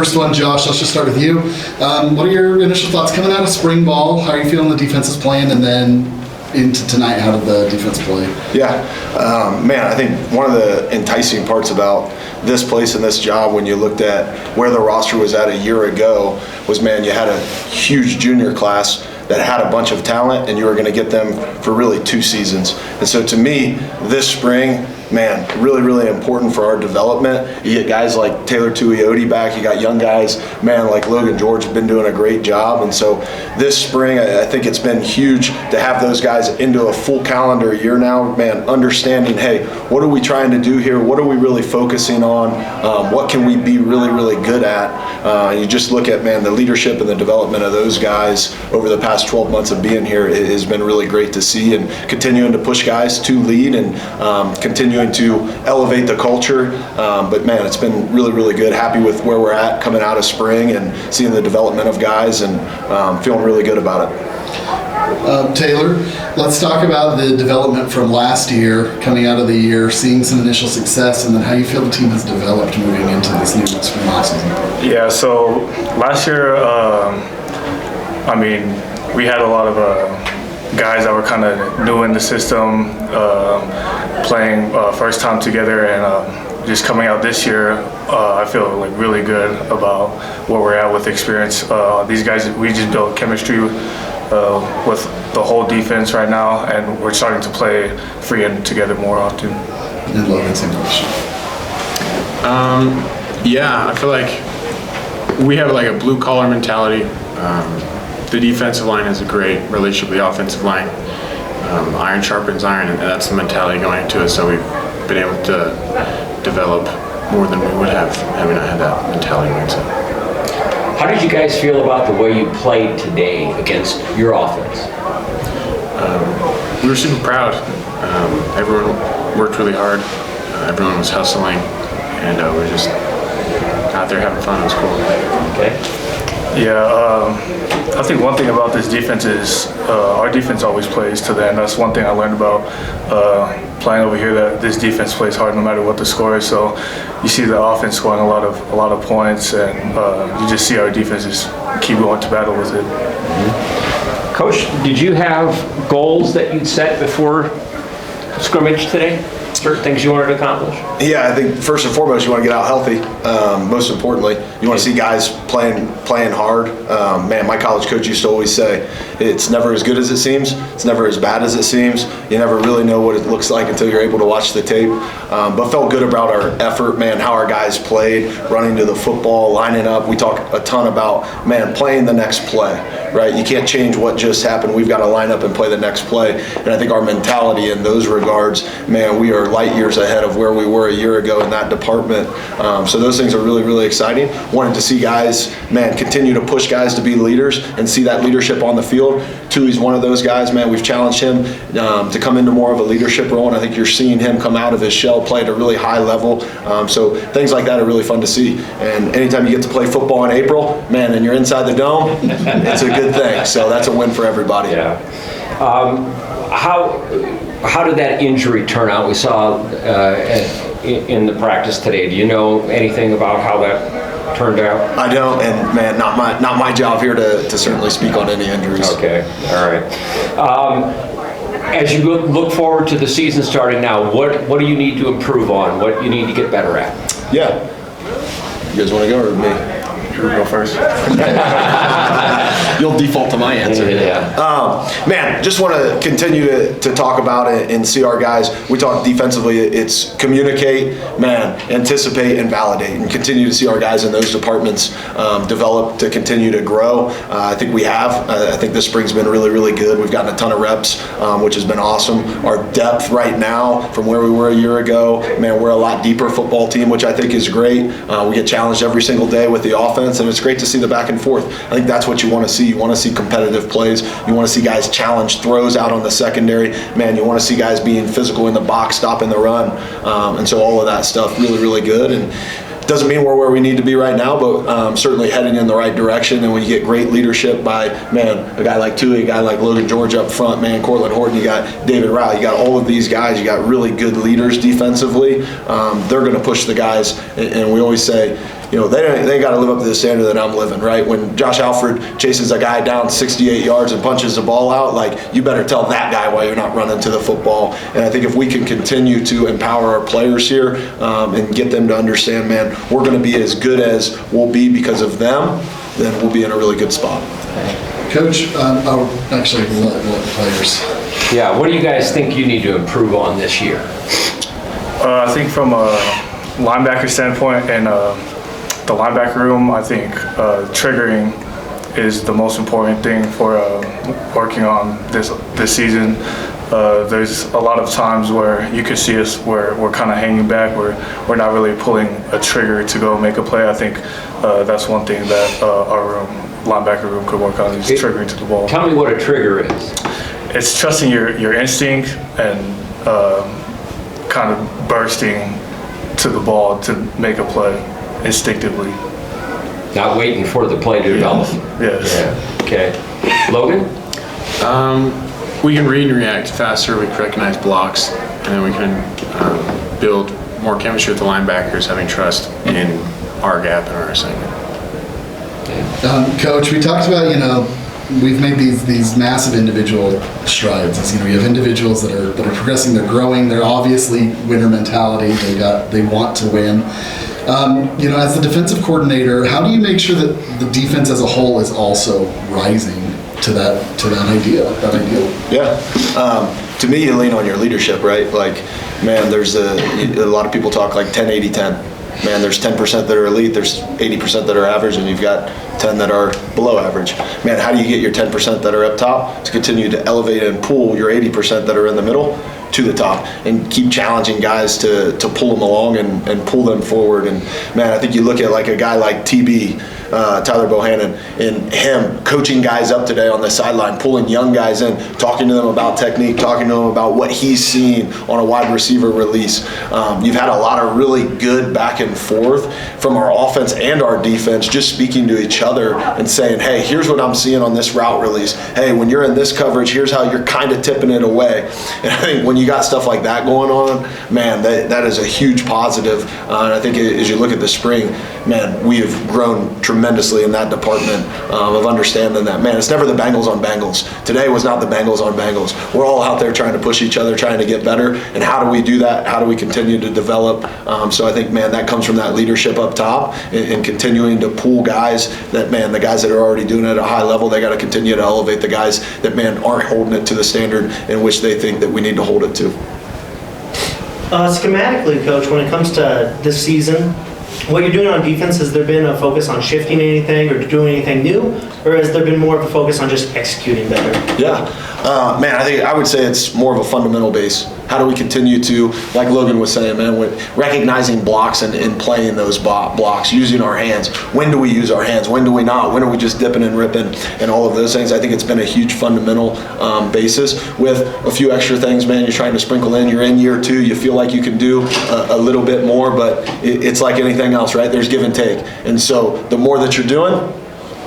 First one, Josh, let's just start with you. What are your initial thoughts coming out of spring ball? How are you feeling the defense is playing? And then into tonight, how did the defense play? Yeah, man, I think one of the enticing parts about this place and this job when you looked at where the roster was at a year ago was, man, you had a huge junior class that had a bunch of talent and you were going to get them for really 2 seasons. And so to me, this spring, man, really, really important for our development. You get guys like Teilor Tuioti back. You got young guys, man, like Logan George have been doing a great job. And so this spring, I think it's been huge to have those guys into a full calendar year now, man, understanding, hey, what are we trying to do here? What are we really focusing on? What can we be really, really good at? You just look at, man, the leadership and the development of those guys over the past 12 months of being here. It has been really great to see, and continuing to push guys to lead and continuing to elevate the culture. But man, it's been really, really good. Happy with where we're at coming out of spring and seeing the development of guys, and feeling really good about it. Teilor, let's talk about the development from last year, coming out of the year, seeing some initial success, and then how you feel the team has developed moving into this new spring offseason. Yeah, so last year, I mean, we had a lot of guys that were kind of new in the system, playing first time together, and just coming out this year, I feel like really good about where we're at with experience. These guys, we just built chemistry with the whole defense right now, and we're starting to play free and together more often. And Logan, same question. Yeah, I feel like we have like a blue collar mentality. The defensive line has a great relationship with the offensive line. Iron sharpens iron, and that's the mentality going into it. So we've been able to develop more than we would have had we not had that mentality mindset. How did you guys feel about the way you played today against your offense? We were super proud. Everyone worked really hard. Everyone was hustling, and we were just out there having fun. It was cool. Okay. Yeah, I think one thing about this defense is our defense always plays to the end. That's one thing I learned about playing over here, that this defense plays hard no matter what the score is. So you see the offense scoring a lot of points, and you just see our defense just keep going to battle with it. Mm-hmm. Coach, did you have goals that you'd set before scrimmage today? Certain things you wanted to accomplish? Yeah, I think first and foremost, you want to get out healthy. Most importantly, you want to see guys playing hard. Man, my college coach used to always say, it's never as good as it seems. It's never as bad as it seems. You never really know what it looks like until you're able to watch the tape. But felt good about our effort, man, how our guys played, running to the football, lining up. We talk a ton about, man, playing the next play, right? You can't change what just happened. We've got to line up and play the next play. And I think our mentality in those regards, man, we are light years ahead of where we were a year ago in that department. So those things are really, really exciting. Wanted to see guys, man, continue to push guys to be leaders and see that leadership on the field. Tui's one of those guys, man. We've challenged him to come into more of a leadership role, and I think you're seeing him come out of his shell, play at a really high level. So things like that are really fun to see. And anytime you get to play football in April, man, and you're inside the dome, it's a good thing. So that's a win for everybody. Yeah. How did that injury turn out? We saw in the practice today. Do you know anything about how that turned out? I don't, and man, not my job here to certainly speak on any injuries. Okay, all right. As you look forward to the season starting now, what do you need to improve on? What you need to get better at? Yeah. You guys want to go or me? You go first. You'll default to my answer. Yeah. Man, just want to continue to talk about it and see our guys. We talk defensively, it's communicate, man, anticipate, and validate, and continue to see our guys in those departments develop to continue to grow. I think we have. I think this spring's been really, really good. We've gotten a ton of reps, which has been awesome. Our depth right now from where we were a year ago, man, we're a lot deeper football team, which I think is great. We get challenged every single day with the offense, and it's great to see the back and forth. I think that's what you want to see. You want to see competitive plays. You want to see guys challenge throws out on the secondary. Man, you want to see guys being physical in the box, stopping the run. And so all of that stuff really, really good. And doesn't mean we're where we need to be right now, but certainly heading in the right direction. And when you get great leadership by, man, a guy like Tui, a guy like Logan George up front, man, Cortland Horton, you got David Rao, you got all of these guys, you got really good leaders defensively. They're going to push the guys. And we always say, they got to live up to the standard that I'm living, right? When Josh Alford chases a guy down 68 yards and punches the ball out, like, you better tell that guy why you're not running to the football. And I think if we can continue to empower our players here and get them to understand, man, we're going to be as good as we'll be because of them, then we'll be in a really good spot. Coach, actually, what players? Yeah, what do you guys think you need to improve on this year? I think from a linebacker standpoint and the linebacker room, I think triggering is the most important thing for working on this season. There's a lot of times where you could see us where we're kind of hanging back, we're not really pulling a trigger to go make a play. I think that's one thing that our linebacker room could work on, is triggering to the ball. Tell me what a trigger is. It's trusting your instinct and kind of bursting to the ball to make a play instinctively. Not waiting for the play to develop. Yes. Yeah. Okay. Logan? We can read and react faster, we can recognize blocks, and then we can build more chemistry with the linebackers, having trust in our gap and our assignment. Coach, we talked about, we've made these massive individual strides. As, you have individuals that are progressing, they're growing, they're obviously winner mentality, they want to win. As the defensive coordinator, how do you make sure that the defense as a whole is also rising to that ideal? To me, you lean on your leadership, right? Like, man, there's a lot of people talk like 10-80-10. Man, there's 10% that are elite, there's 80% that are average, and you've got 10 that are below average. Man, how do you get your 10% that are up top to continue to elevate and pull your 80% that are in the middle to the top, and keep challenging guys to pull them along and pull them forward? And man, I think you look at like a guy like TB, Tyler Bohannon, and him coaching guys up today on the sideline, pulling young guys in, talking to them about technique, talking to them about what he's seen on a wide receiver release. You've had a lot of really good back and forth from our offense and our defense, just speaking to each other and saying, hey, here's what I'm seeing on this route release. Hey, when you're in this coverage, here's how you're kind of tipping it away. And I think when you got stuff like that going on, man, that is a huge positive. And I think as you look at the spring, man, we have grown tremendously in that department of understanding that, man, it's never the Bengals on Bengals. Today was not the Bengals on Bengals. We're all out there trying to push each other, trying to get better. And how do we do that? How do we continue to develop? So I think, man, that comes from that leadership up top and continuing to pull guys that, man, the guys that are already doing it at a high level, they got to continue to elevate the guys that, man, aren't holding it to the standard in which they think that we need to hold it to. Schematically, Coach, when it comes to this season, what you're doing on defense, has there been a focus on shifting anything or doing anything new, or has there been more of a focus on just executing better? Yeah, man, I would say it's more of a fundamental base. How do we continue to, like Logan was saying, man, with recognizing blocks and playing those blocks, using our hands. When do we use our hands? When do we not? When are we just dipping and ripping and all of those things? I think it's been a huge fundamental basis with a few extra things, man, you're trying to sprinkle in. You're in year 2. You feel like you can do a little bit more, but it's like anything else, right? There's give and take. And so the more that you're doing,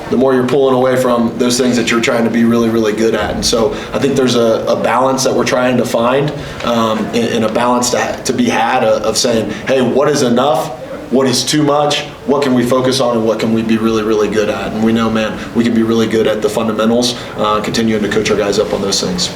the more you're pulling away from those things that you're trying to be really, really good at. And so I think there's a balance that we're trying to find and a balance to be had of saying, hey, what is enough? What is too much? What can we focus on, and what can we be really, really good at? And we know, man, we can be really good at the fundamentals, continuing to coach our guys up on those things.